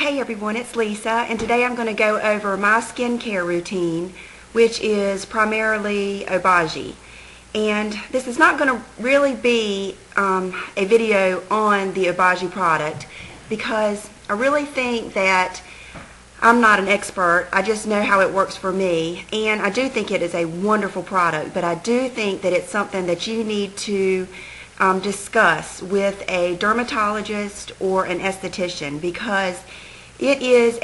Hey everyone, it's Lisa, and today I'm going to go over my skincare routine, which is primarily Obagi. And this is not going to really be a video on the Obagi product because I really think that I'm not an expert. I just know how it works for me, and I do think it is a wonderful product, but I do think that it's something that you need to discuss with a dermatologist or an esthetician, because it is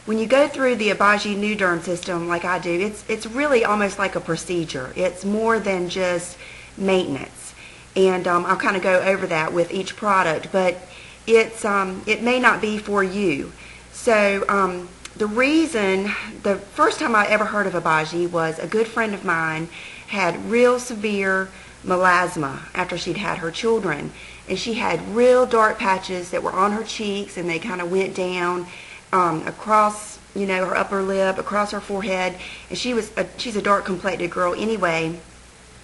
when you go through the Obagi NuDerm system like I do, it's really almost like a procedure. It's more than just maintenance, and I'll kind of go over that with each product, but it may not be for you. So the first time I ever heard of Obagi was a good friend of mine had real severe melasma after she'd had her children, and she had real dark patches that were on her cheeks, and they kind of went down across, her upper lip, across her forehead, and she's a dark complected girl anyway,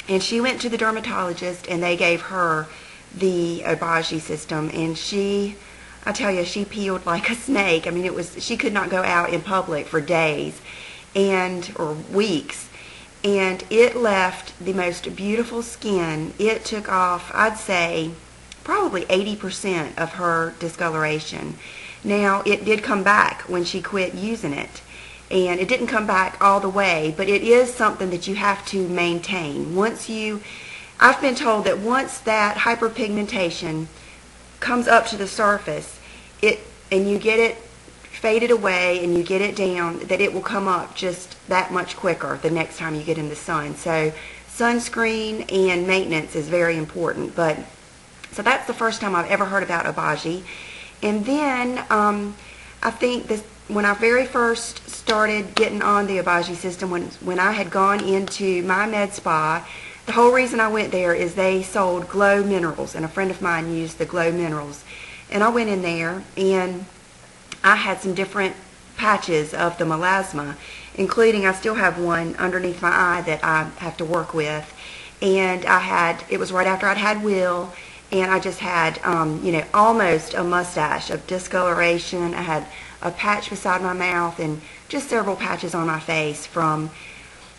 and she went to the dermatologist and they gave her the Obagi system, and I tell you, she peeled like a snake. I mean, she could not go out in public for days or weeks. And it left the most beautiful skin. It took off, I'd say, probably 80% of her discoloration. Now, it did come back when she quit using it. And it didn't come back all the way, but it is something that you have to maintain. I've been told that once that hyperpigmentation comes up to the surface, and you get it faded away and you get it down, that it will come up just that much quicker the next time you get in the sun. So sunscreen and maintenance is very important. So that's the first time I've ever heard about Obagi. And then I think when I very first started getting on the Obagi system, when I had gone into my med spa, the whole reason I went there is they sold Glow Minerals, and a friend of mine used the Glow Minerals. And I went in there, and I had some different patches of the melasma, including I still have one underneath my eye that I have to work with. And it was right after I'd had Will, and I just had, almost a mustache of discoloration. I had a patch beside my mouth and just several patches on my face from,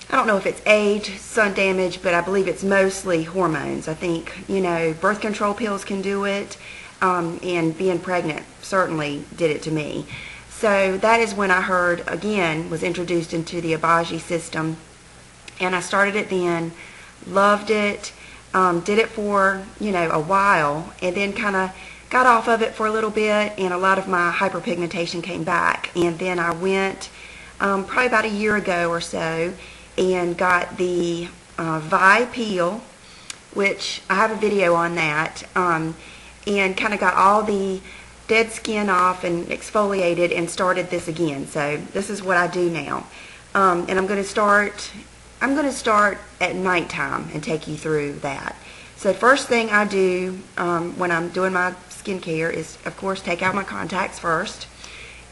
I don't know if it's age, sun damage, but I believe it's mostly hormones. I think, birth control pills can do it. And being pregnant certainly did it to me. So that is when I was introduced into the Obagi system, and I started it then, loved it, did it for, a while, and then kind of got off of it for a little bit, and a lot of my hyperpigmentation came back. And then I went probably about a year ago or so and got the Vi Peel, which I have a video on that, and kind of got all the dead skin off and exfoliated and started this again. So this is what I do now. And I'm going to start at nighttime and take you through that. So first thing I do when I'm doing my skincare is, of course, take out my contacts first.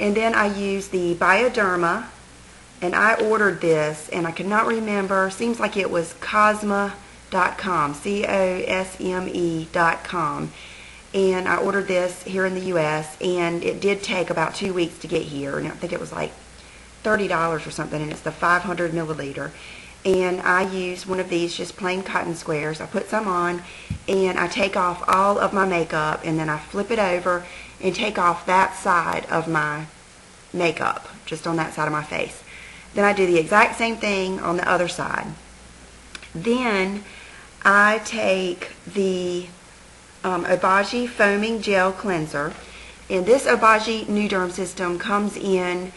And then I use the Bioderma, and I ordered this, and I cannot remember, seems like it was Cosme.com, COSME.com. And I ordered this here in the U.S., and it did take about 2 weeks to get here, and I think it was like $30 or something, and it's the 500 milliliter. And I use one of these just plain cotton squares. I put some on, and I take off all of my makeup, and then I flip it over and take off that side of my makeup, just on that side of my face. Then I do the exact same thing on the other side. Then I take the Obagi Foaming Gel Cleanser, and this Obagi NuDerm system comes in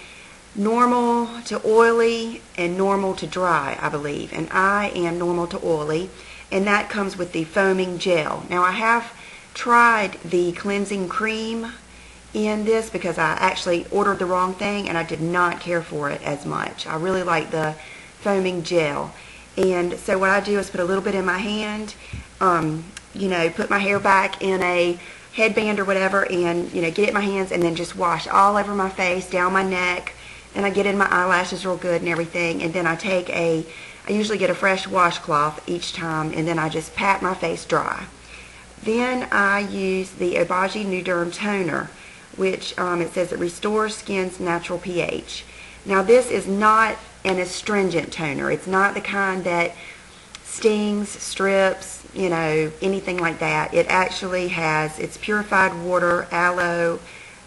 normal to oily and normal to dry, I believe, and I am normal to oily, and that comes with the foaming gel. Now, I have tried the cleansing cream in this because I actually ordered the wrong thing, and I did not care for it as much. I really like the foaming gel. And so what I do is put a little bit in my hand, put my hair back in a headband or whatever, and get it in my hands, and then just wash all over my face, down my neck, and I get in my eyelashes real good and everything. And then I usually get a fresh washcloth each time, and then I just pat my face dry. Then I use the Obagi NuDerm toner, which it says it restores skin's natural pH. Now this is not an astringent toner. It's not the kind that stings, strips, you know, anything like that. It actually has, it's purified water, aloe,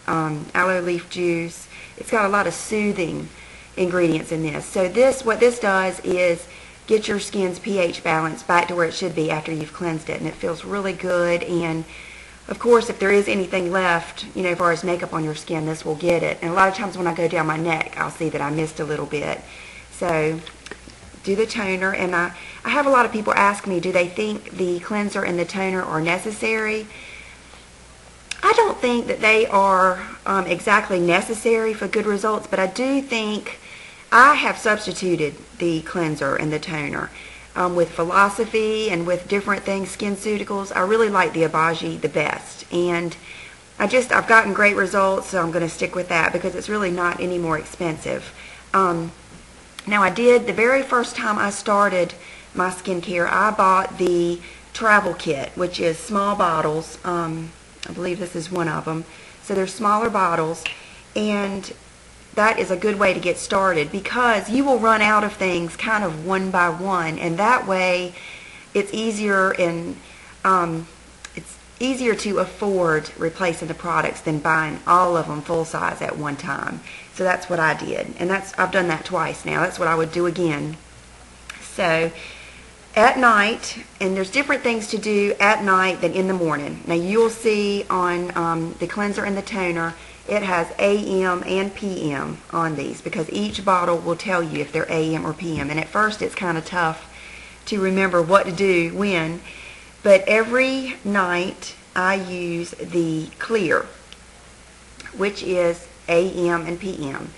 aloe leaf juice. It's got a lot of soothing ingredients in this. So this, what this does is get your skin's pH balance back to where it should be after you've cleansed it, and it feels really good. And of course, if there is anything left, you know, as far as makeup on your skin, this will get it. And a lot of times when I go down my neck, I'll see that I missed a little bit. So do the toner, and I have a lot of people ask me, do they think the cleanser and the toner are necessary? I don't think that they are exactly necessary for good results, but I do think I have substituted the cleanser and the toner with Philosophy and with different things, SkinCeuticals. I really like the Obagi the best, and I've gotten great results, so I'm going to stick with that because it's really not any more expensive. Now I did, the very first time I started my skincare, I bought the travel kit, which is small bottles. I believe this is one of them. So they're smaller bottles, and that is a good way to get started because you will run out of things kind of one by one, and that way it's easier and it's easier to afford replacing the products than buying all of them full size at one time. So that's what I did, and I've done that twice now. That's what I would do again. So at night, and there's different things to do at night than in the morning. Now you'll see on the cleanser and the toner, it has AM and PM on these because each bottle will tell you if they're AM or PM. And at first it's kind of tough to remember what to do when, but every night I use the clear, which is AM and PM.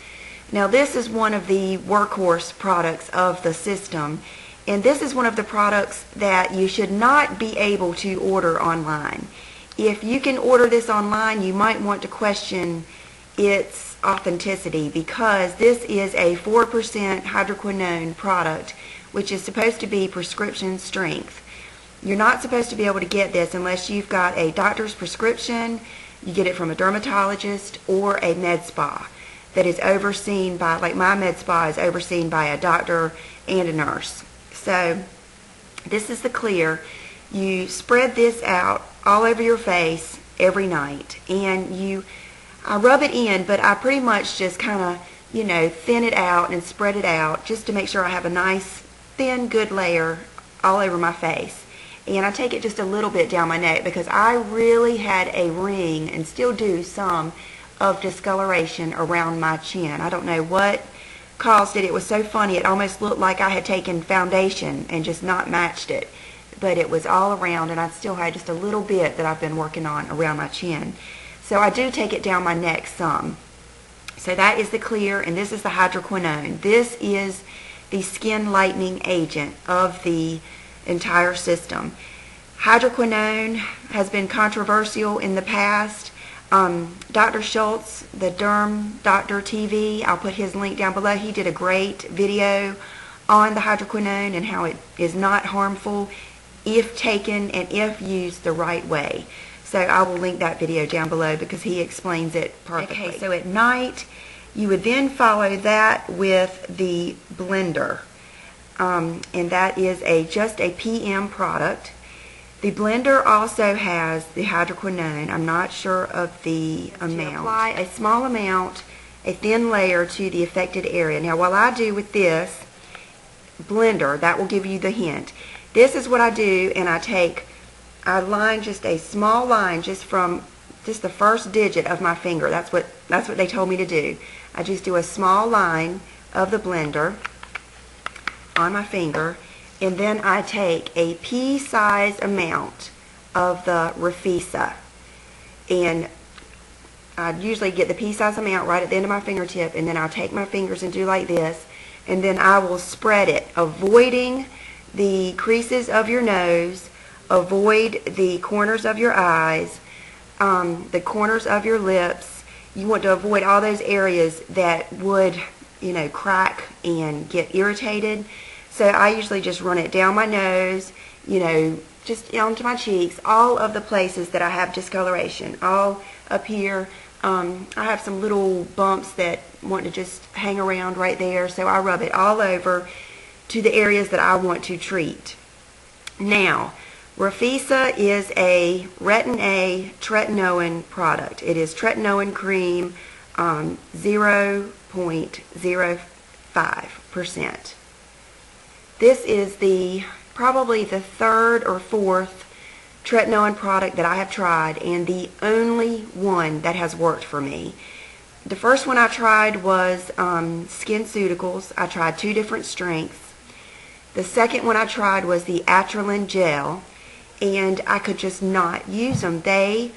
Now this is one of the workhorse products of the system, and this is one of the products that you should not be able to order online. If you can order this online, you might want to question its authenticity because this is a 4% hydroquinone product, which is supposed to be prescription strength. You're not supposed to be able to get this unless you've got a doctor's prescription. You get it from a dermatologist or a med spa that is overseen by, like my med spa is overseen by a doctor and a nurse. So this is the clear. You spread this out all over your face every night, and I rub it in, but I pretty much just kind of, you know, thin it out and spread it out just to make sure I have a nice thin good layer all over my face. And I take it just a little bit down my neck because I really had a ring, and still do some, of discoloration around my chin. I don't know what caused it. It was so funny. It almost looked like I had taken foundation and just not matched it. But it was all around, and I still had just a little bit that I've been working on around my chin. So I do take it down my neck some. So that is the clear, and this is the hydroquinone. This is the skin lightening agent of the entire system. Hydroquinone has been controversial in the past. Dr. Schultz, the Derm Doctor TV, I'll put his link down below. He did a great video on the hydroquinone and how it is not harmful if taken and if used the right way. So I will link that video down below because he explains it perfectly. Okay, so at night you would then follow that with the blender. And that is just a PM product. The blender also has the hydroquinone. I'm not sure of the amount. Apply a small amount, a thin layer to the affected area. Now what I do with this blender, that will give you the hint. This is what I do, and I line just a small line just from the first digit of my finger. That's what they told me to do. I just do a small line of the blender on my finger, and then I take a pea-sized amount of the Refisa, and I usually get the pea-sized amount right at the end of my fingertip, and then I'll take my fingers and do like this, and then I will spread it, avoiding the creases of your nose, avoid the corners of your eyes, the corners of your lips. You want to avoid all those areas that would, you know, crack and get irritated. So I usually just run it down my nose, you know, just onto my cheeks, all of the places that I have discoloration, all up here. I have some little bumps that want to just hang around right there, so I rub it all over to the areas that I want to treat. Now, Rafisa is a Retin A tretinoin product. It is tretinoin cream, 0.05%. This is probably the third or fourth tretinoin product that I have tried, and the only one that has worked for me. The first one I tried was SkinCeuticals. I tried 2 different strengths. The second one I tried was the Atrilin gel, and I could just not use them. They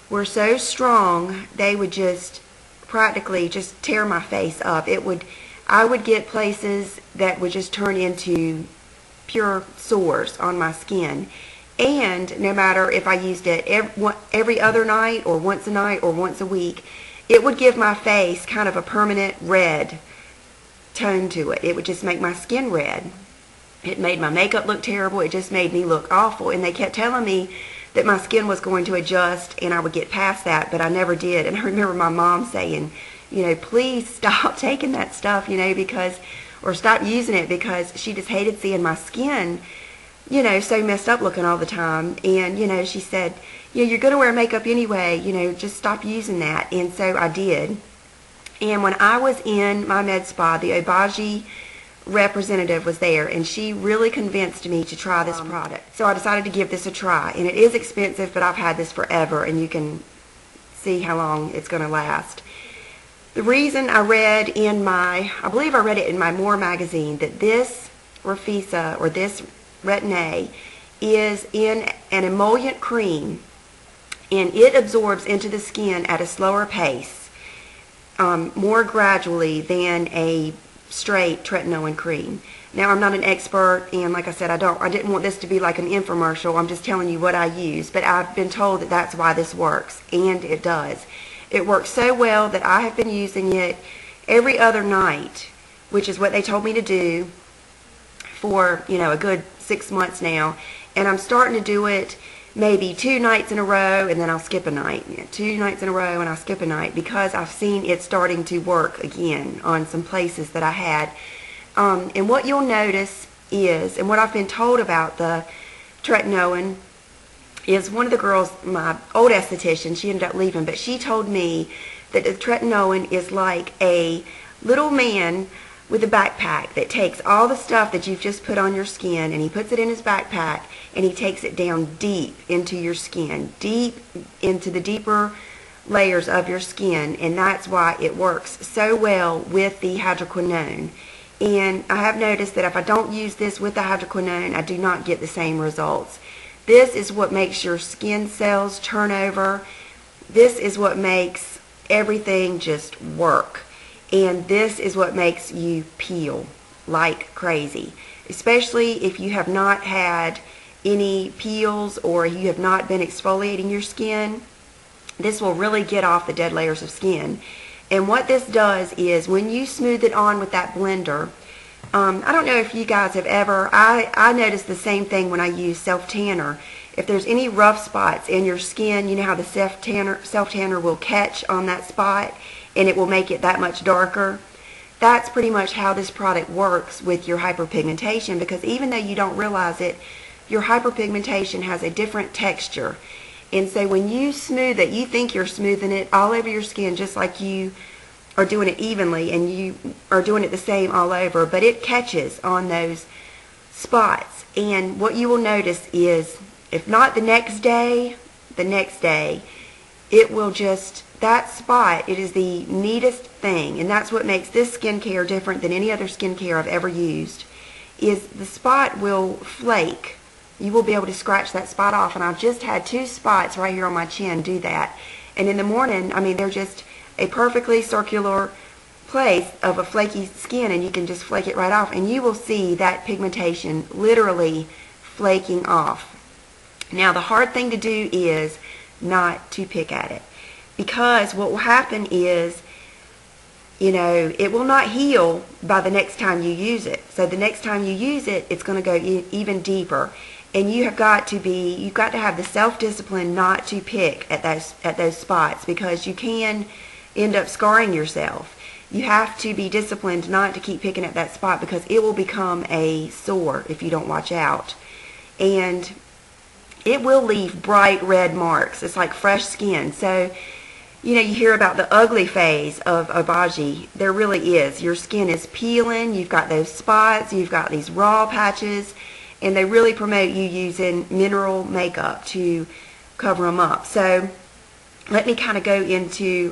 were so strong, they would just practically just tear my face up. I would get places that would just turn into pure sores on my skin. And no matter if I used it every other night or once a night or once a week, it would give my face kind of a permanent red tone to it. It would just make my skin red. It made my makeup look terrible. It just made me look awful. And they kept telling me that my skin was going to adjust and I would get past that, but I never did. And I remember my mom saying, you know, please stop taking that stuff, you know, or stop using it, because she just hated seeing my skin, you know, so messed up looking all the time. And, you know, she said, you know, you're going to wear makeup anyway, you know, just stop using that. And so I did. And when I was in my med spa, the Obagi representative was there, and she really convinced me to try this product. So I decided to give this a try. And it is expensive, but I've had this forever, and you can see how long it's going to last. The reason I read I believe I read it in my More magazine, that this Rafisa, or this Retin A, is in an emollient cream, and it absorbs into the skin at a slower pace, more gradually than a straight tretinoin cream. Now, I'm not an expert, and like I said, I didn't want this to be like an infomercial. I'm just telling you what I use, but I've been told that that's why this works, and it does. It works so well that I have been using it every other night, which is what they told me to do for, you know, a good 6 months now. And I'm starting to do it maybe 2 nights in a row, and then I'll skip a night. 2 nights in a row, and I'll skip a night, because I've seen it starting to work again on some places that I had. And what you'll notice is, and what I've been told about the tretinoin, is one of the girls, my old esthetician, she ended up leaving, but she told me that the tretinoin is like a little man with a backpack that takes all the stuff that you've just put on your skin, and he puts it in his backpack, and he takes it down deep into your skin, deep into the deeper layers of your skin, and that's why it works so well with the hydroquinone. And I have noticed that if I don't use this with the hydroquinone, I do not get the same results. This is what makes your skin cells turn over. This is what makes everything just work. And this is what makes you peel like crazy. Especially if you have not had any peels, or you have not been exfoliating your skin. This will really get off the dead layers of skin. And what this does is, when you smooth it on with that blender, I don't know if you guys have ever, I noticed the same thing when I use self-tanner. If there's any rough spots in your skin, you know how the self-tanner will catch on that spot, and it will make it that much darker. That's pretty much how this product works with your hyperpigmentation, because even though you don't realize it, your hyperpigmentation has a different texture. And so when you smooth it, you think you're smoothing it all over your skin, just like you are doing it evenly, and you are doing it the same all over, but it catches on those spots. And what you will notice is, if not the next day, it will just, that spot, it is the neatest thing. And that's what makes this skincare different than any other skincare I've ever used, is the spot will flake. You will be able to scratch that spot off, and I've just had 2 spots right here on my chin do that. And in the morning, I mean, they're just a perfectly circular place of a flaky skin, and you can just flake it right off, and you will see that pigmentation literally flaking off. Now, the hard thing to do is not to pick at it, because what will happen is, you know, it will not heal by the next time you use it. So the next time you use it, it's going to go even deeper. And you've got to have the self-discipline not to pick at those spots, because you can end up scarring yourself. You have to be disciplined not to keep picking at that spot, because it will become a sore if you don't watch out. And it will leave bright red marks. It's like fresh skin. So, you know, you hear about the ugly phase of Obagi. There really is. Your skin is peeling. You've got those spots. You've got these raw patches. And they really promote you using mineral makeup to cover them up. So let me kind of go into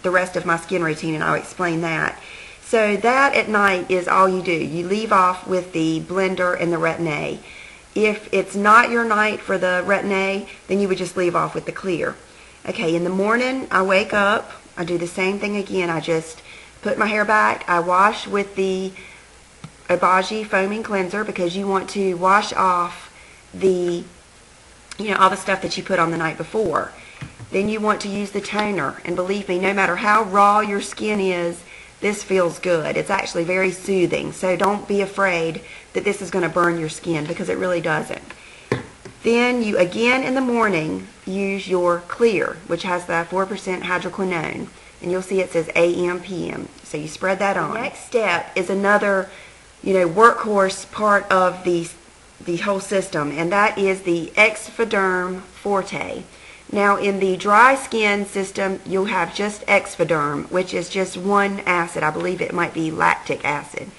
the rest of my skin routine, and I'll explain that. So that at night is all you do. You leave off with the blender and the retin-A. If it's not your night for the retin-A, then you would just leave off with the clear. Okay, in the morning, I wake up, I do the same thing again. I just put my hair back, I wash with the Obagi foaming cleanser, because you want to wash off the, you know, all the stuff that you put on the night before. Then you want to use the toner, and believe me, no matter how raw your skin is, this feels good. It's actually very soothing, so don't be afraid that this is going to burn your skin, because it really doesn't. Then you again in the morning use your clear, which has the 4% hydroquinone, and you'll see it says AM PM. So you spread that on. The next step is another, you know, workhorse part of the whole system, and that is the Exfoliation Forte. Now in the dry skin system, you'll have just Exfoliation, which is just one acid. I believe it might be lactic acid.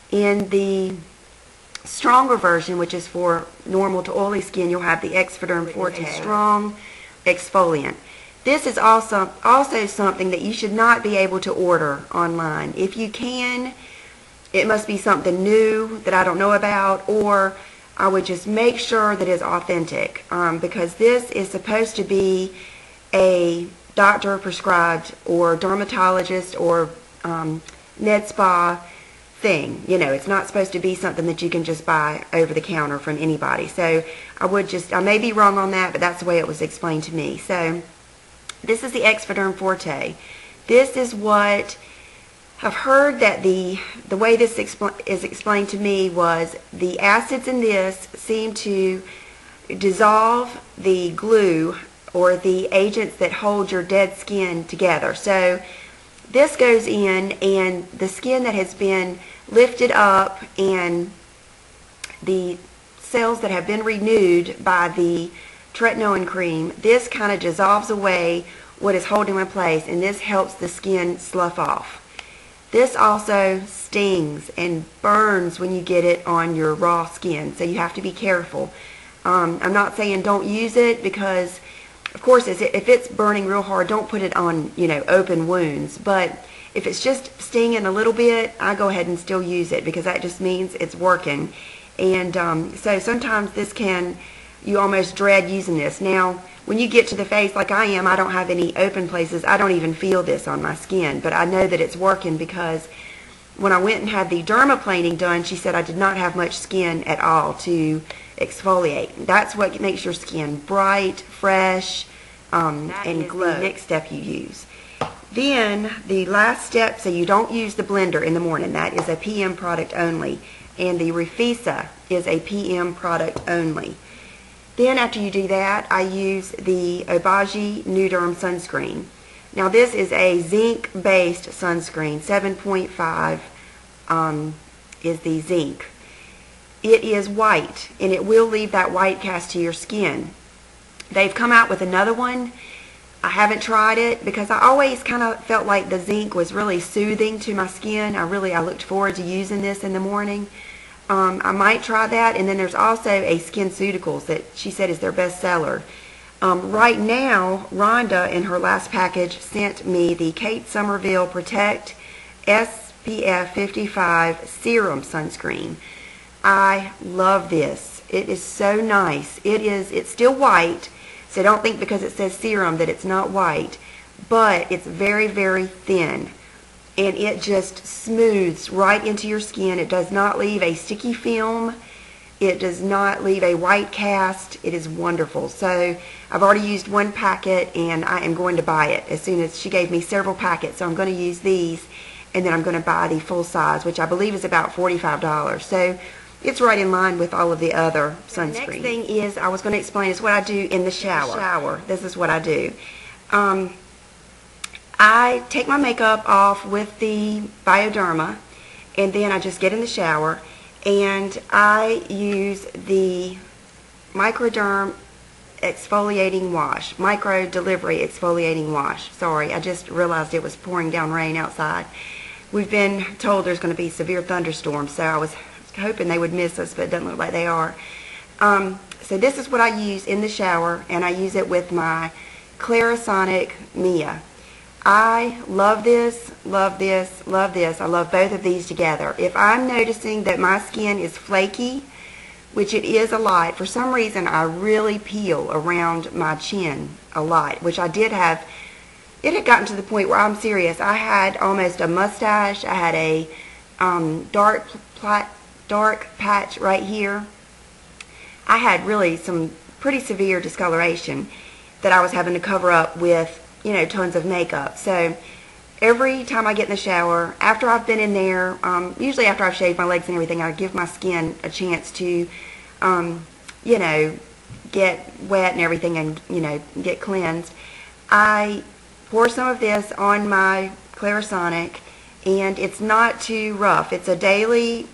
In the stronger version, which is for normal to oily skin, you'll have the Exfoliation Forte, strong exfoliant. This is also something that you should not be able to order online. If you can, it must be something new that I don't know about, or I would just make sure that it's authentic, because this is supposed to be a doctor prescribed or dermatologist or med spa thing. You know, it's not supposed to be something that you can just buy over the counter from anybody. So I may be wrong on that, but that's the way it was explained to me. So this is the Exfoliation Forte. This is what I've heard, that the way this is explained to me was the acids in this seem to dissolve the glue or the agents that hold your dead skin together. So this goes in, and the skin that has been lifted up and the cells that have been renewed by the tretinoin cream, this kind of dissolves away what is holding in place, and this helps the skin slough off. This also stings and burns when you get it on your raw skin, so you have to be careful. I'm not saying don't use it, because of course if it's burning real hard, don't put it on, you know, open wounds. But if it's just stinging a little bit, I go ahead and still use it, because that just means it's working. And so sometimes you almost dread using this. Now, when you get to the face like I am, I don't have any open places. I don't even feel this on my skin, but I know that it's working, because when I went and had the dermaplaning done, she said I did not have much skin at all to exfoliate. That's what makes your skin bright, fresh, and glow. The next step you use. Then the last step, so you don't use the blender in the morning. That is a PM product only, and the Refisa is a PM product only. Then after you do that, I use the Obagi NuDerm sunscreen. Now this is a zinc-based sunscreen. 7.5 is the zinc. It is white, and it will leave that white cast to your skin. They've come out with another one. I haven't tried it, because I always kind of felt like the zinc was really soothing to my skin. I looked forward to using this in the morning. I might try that. And then there's also a SkinCeuticals that she said is their best seller. Right now, Rhonda in her last package sent me the Kate Somerville Protect SPF 55 Serum Sunscreen. I love this. It is so nice. It's still white, so don't think because it says serum that it's not white, but it's very, very thin. And it just smooths right into your skin. It does not leave a sticky film. It does not leave a white cast. It is wonderful. So I've already used one packet, and I am going to buy it as soon as she gave me several packets. So I'm going to use these, and then I'm going to buy the full size, which I believe is about $45. So it's right in line with all of the other sunscreen. The next thing is, I was going to explain, is what I do in the shower. This is what I do. I take my makeup off with the Bioderma, and then I just get in the shower, and I use the Microderm exfoliating wash, micro delivery exfoliating wash. Sorry, I just realized it was pouring down rain outside. We've been told there's going to be severe thunderstorms, so I was hoping they would miss us, but it doesn't look like they are. So this is what I use in the shower, and I use it with my Clarisonic Mia. I love this, love this, love this. I love both of these together. If I'm noticing that my skin is flaky, which it is a lot, for some reason I really peel around my chin a lot, which I did have. It had gotten to the point where, I'm serious, I had almost a mustache. I had a dark patch right here. I had really some pretty severe discoloration that I was having to cover up with, you know, tons of makeup. So every time I get in the shower, after I've been in there, usually after I've shaved my legs and everything, I give my skin a chance to, you know, get wet and everything, and, you know, get cleansed. I pour some of this on my Clarisonic, and it's not too rough. It's a daily,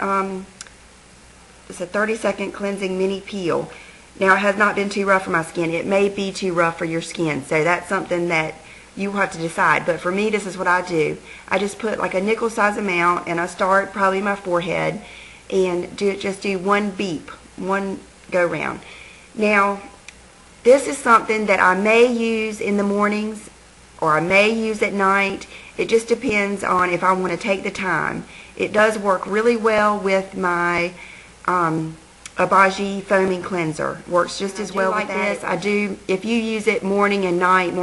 it's a 30-second cleansing mini peel. Now, it has not been too rough for my skin. It may be too rough for your skin, so that's something that you have to decide. But for me, this is what I do. I just put like a nickel size amount, and I start probably my forehead, and just do one beep, one go round. Now, this is something that I may use in the mornings, or I may use at night. It just depends on if I want to take the time. It does work really well with my Obagi foaming cleanser. Works just as well with this. I do, if you use it morning and night,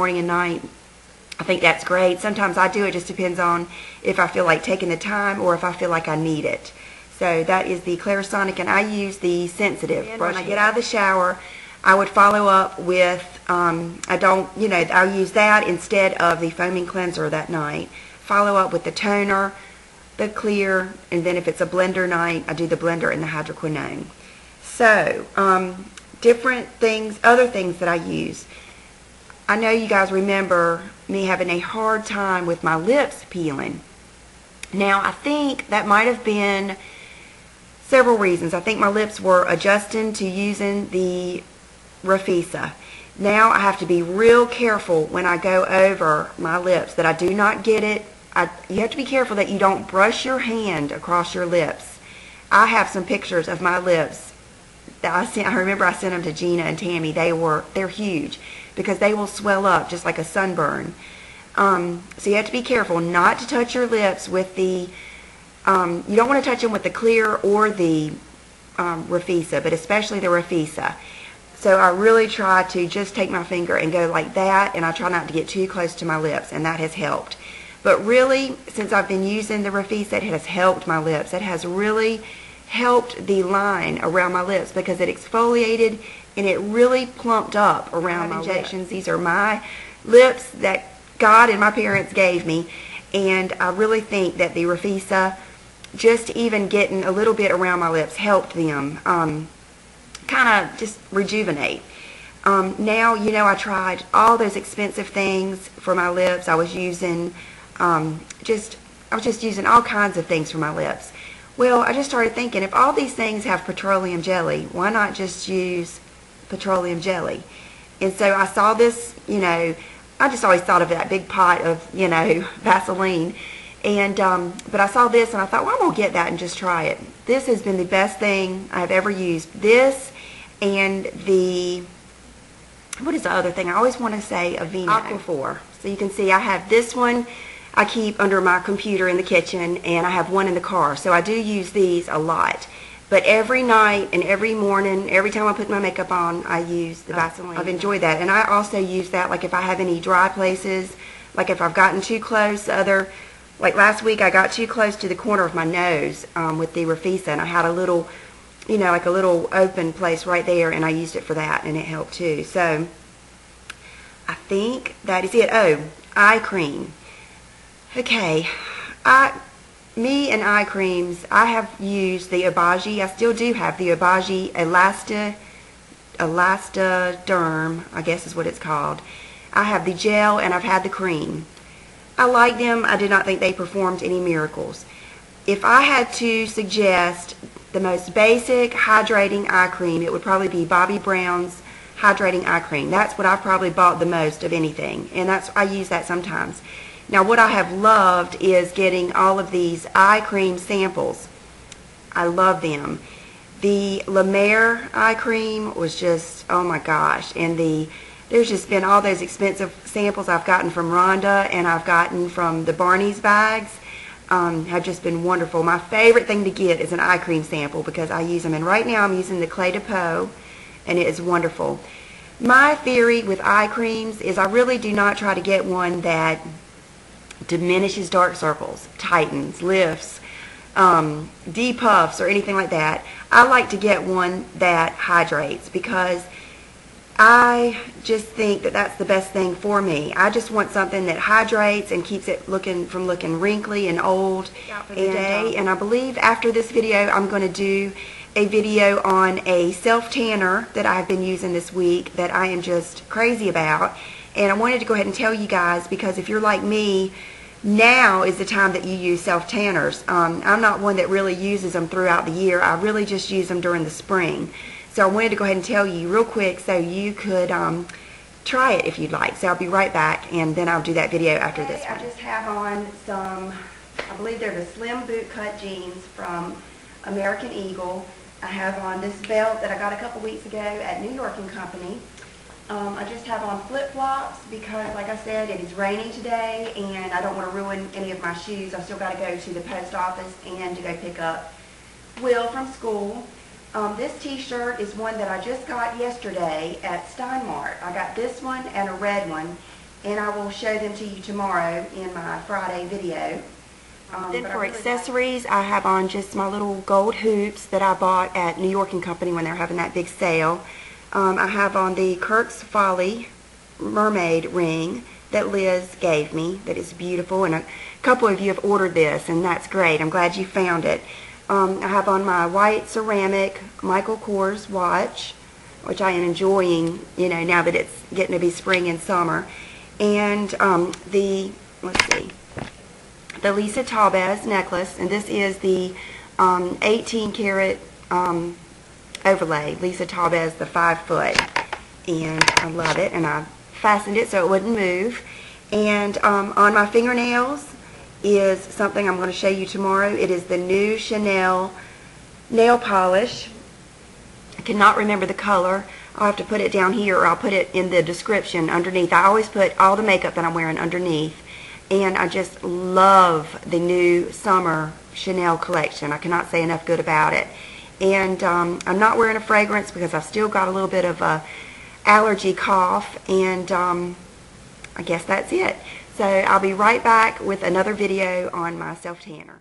I think that's great. Sometimes I do. It just depends on if I feel like taking the time or if I feel like I need it. So that is the Clarisonic, and I use the sensitive brush. When I get out of the shower, I would follow up with, I'll use that instead of the foaming cleanser that night. Follow up with the toner, the clear, and then if it's a blender night, I do the blender and the hydroquinone. So, different things, other things that I use. I know you guys remember me having a hard time with my lips peeling. Now, I think that might have been several reasons. I think my lips were adjusting to using the Rafisa. Now, I have to be real careful when I go over my lips that I do not get it. You have to be careful that you don't brush your hand across your lips. I have some pictures of my lips that I remember I sent them to Gina and Tammy. They're huge because they will swell up just like a sunburn. So you have to be careful not to touch your lips with the, you don't want to touch them with the clear or the Rafisa, but especially the Rafisa. So I really try to just take my finger and go like that, and I try not to get too close to my lips, and that has helped. But really, since I've been using the Rafisa, it has helped my lips. It has really helped the line around my lips because it exfoliated and it really plumped up around my injections. These are my lips that God and my parents gave me, and I really think that the Rafisa, just even getting a little bit around my lips, helped them kind of just rejuvenate. Now, you know, I tried all those expensive things for my lips. I was using just using all kinds of things for my lips. Well, I just started thinking, if all these things have petroleum jelly, why not just use petroleum jelly? And so I saw this, you know, I just always thought of that big pot of, you know, Vaseline. And but I saw this and I thought, well, I'm going to get that and just try it. This has been the best thing I've ever used. This and the, what is the other thing? I always want to say Aveeno. Aquaphor. So you can see I have this one I keep under my computer in the kitchen, and I have one in the car. So I do use these a lot. But every night and every morning, every time I put my makeup on, I use the Vaseline. I've enjoyed that. And I also use that like if I have any dry places, like if I've gotten too close, like last week I got too close to the corner of my nose with the Rafisa, and I had a little, you know, like a little open place right there, and I used it for that, and it helped too. So I think that is it. Oh, eye cream. Okay, me and eye creams, I have used the Obagi. I still do have the Obagi Elastoderm, I guess is what it's called. I have the gel and I've had the cream. I like them. I did not think they performed any miracles. If I had to suggest the most basic hydrating eye cream, it would probably be Bobbi Brown's hydrating eye cream. That's what I've probably bought the most of anything, and I use that sometimes. Now what I have loved is getting all of these eye cream samples. I love them. The La Mer eye cream was just, oh my gosh, and there's just been all those expensive samples I've gotten from Rhonda and I've gotten from the Barney's bags. Have just been wonderful. My favorite thing to get is an eye cream sample because I use them, and right now I'm using the Clé de Peau, and it is wonderful. My theory with eye creams is I really do not try to get one that diminishes dark circles, tightens, lifts, depuffs, or anything like that. I like to get one that hydrates because I just think that that's the best thing for me. I just want something that hydrates and keeps it from looking wrinkly and old and I believe after this video I'm going to do a video on a self-tanner that I've been using this week that I am just crazy about. And I wanted to go ahead and tell you guys because if you're like me, now is the time that you use self-tanners. I'm not one that really uses them throughout the year. I really just use them during the spring. So I wanted to go ahead and tell you real quick so you could try it if you'd like. So I'll be right back, and then I'll do that video after this one. I just have on some, I believe they're the slim boot cut jeans from American Eagle. I have on this belt that I got a couple weeks ago at New York & Company. I just have on flip-flops because, like I said, it is raining today and I don't want to ruin any of my shoes. I've still got to go to the post office and to go pick up Will from school. This t-shirt is one that I just got yesterday at Steinmart. I got this one and a red one, and I will show them to you tomorrow in my Friday video. Then for accessories, I have on just my little gold hoops that I bought at New York & Company when they were having that big sale. I have on the Kirk's Folly mermaid ring that Liz gave me that is beautiful, and a couple of you have ordered this, and that's great. I'm glad you found it. I have on my white ceramic Michael Kors watch, which I am enjoying, you know, now that it's getting to be spring and summer. And let's see, the Lisa Talbez necklace, and this is the 18 karat overlay, Lisa Talbez, the 5 foot, and I love it, and I fastened it so it wouldn't move. And on my fingernails is something I'm going to show you tomorrow. It is the new Chanel nail polish. I cannot remember the color. I'll have to put it down here, or I'll put it in the description underneath. I always put all the makeup that I'm wearing underneath, and I just love the new summer Chanel collection. I cannot say enough good about it. And I'm not wearing a fragrance because I've still got a little bit of a allergy cough, and I guess that's it. So I'll be right back with another video on my self-tanner.